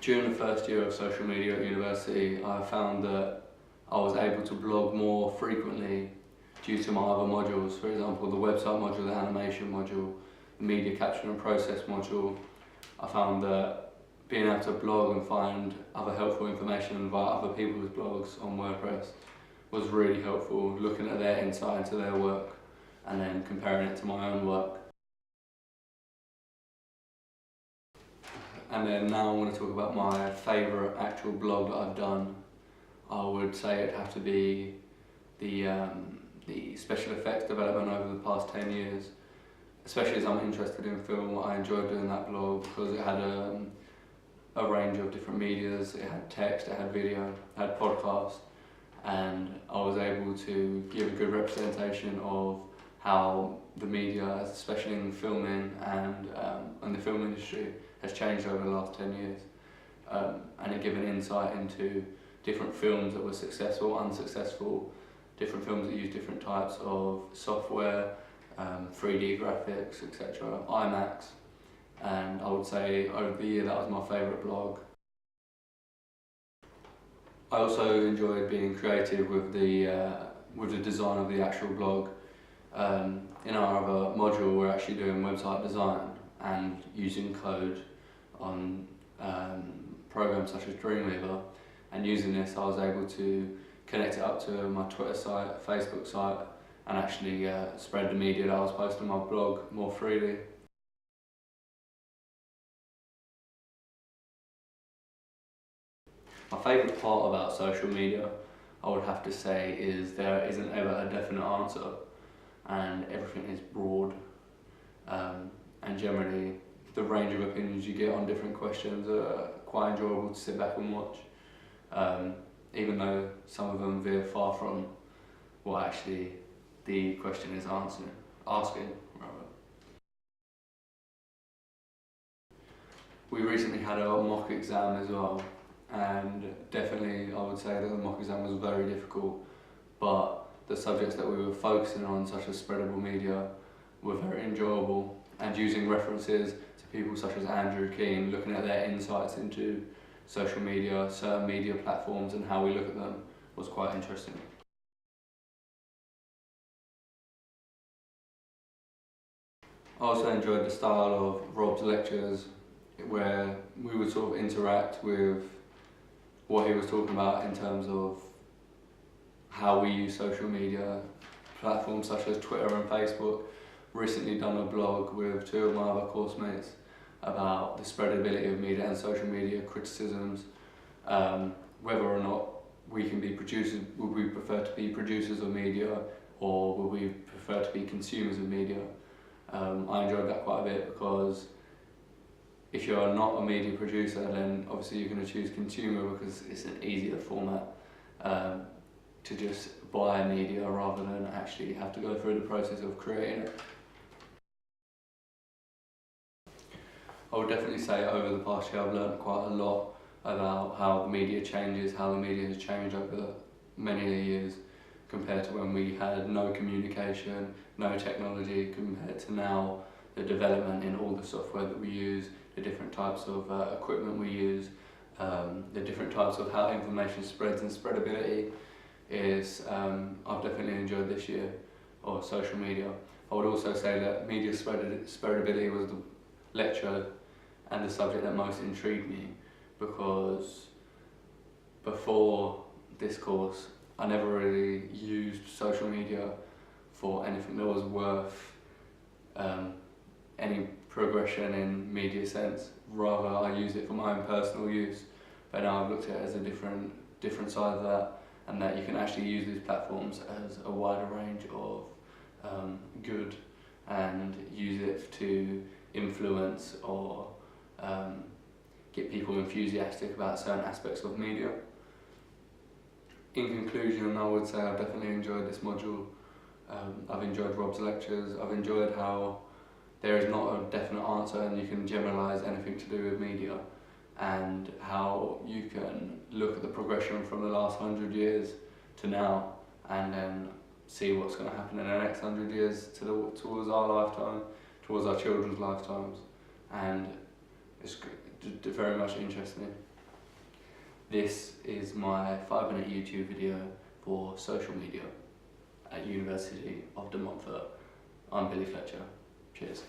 During the first year of social media at university, I found that I was able to blog more frequently due to my other modules. For example, the website module, the animation module, the media capture and process module. I found that being able to blog and find other helpful information via other people's blogs on WordPress was really helpful, looking at their insight into their work and then comparing it to my own work. And then now I want to talk about my favourite actual blog that I've done. I would say it'd have to be the special effects development over the past 10 years. Especially as I'm interested in film, I enjoyed doing that blog because it had a range of different medias. It had text, it had video, it had podcast, and I was able to give a good representation of how the media, especially in filming and the film industry, has changed over the last 10 years. And it gave an insight into different films that were successful, unsuccessful, different films that use different types of software, 3D graphics, etc., IMAX, and I would say over the year that was my favourite blog. I also enjoyed being creative with the design of the actual blog. In our other module, we're actually doing website design and using code on programs such as Dreamweaver, and using this I was able to connect it up to my Twitter site, Facebook site, and actually spread the media that I was posting on my blog more freely. My favourite part about social media, I would have to say, is there isn't ever a definite answer and everything is broad, and generally the range of opinions you get on different questions are quite enjoyable to sit back and watch, even though some of them veer far from what actually the question is asking. We recently had a mock exam as well, and definitely I would say that the mock exam was very difficult, but the subjects that we were focusing on, such as spreadable media, were very enjoyable, and using references to people such as Andrew Keane, looking at their insights into social media, certain media platforms and how we look at them, was quite interesting. I also enjoyed the style of Rob's lectures, where we would sort of interact with what he was talking about in terms of how we use social media platforms such as Twitter and Facebook. Recently done a blog with two of my other course mates about the spreadability of media and social media criticisms, whether or not we can be producers, would we prefer to be producers of media or would we prefer to be consumers of media. I enjoyed that quite a bit because if you're not a media producer, then obviously you're going to choose consumer because it's an easier format to just buy media rather than actually have to go through the process of creating it. I would definitely say over the past year I've learned quite a lot about how the media changes, how the media has changed over many years compared to when we had no communication, no technology, compared to now, the development in all the software that we use, the different types of equipment we use, the different types of how information spreads and spreadability is, I've definitely enjoyed this year, or social media. I would also say that media spreadability was the lecture and the subject that most intrigued me, because before this course I never really used social media for anything that was worth any progression in media sense. Rather I used it for my own personal use, but now I've looked at it as a different side of that, and that you can actually use these platforms as a wider range of good and use it to influence or get people enthusiastic about certain aspects of media. In conclusion, I would say I've definitely enjoyed this module. I've enjoyed Rob's lectures. I've enjoyed how there is not a definite answer and you can generalise anything to do with media, and how you can look at the progression from the last 100 years to now and then see what's going to happen in the next 100 years towards our lifetime, towards our children's lifetimes, and very much interests me. This is my 5-minute YouTube video for social media at University of De Montfort. I'm Billy Fletcher. Cheers.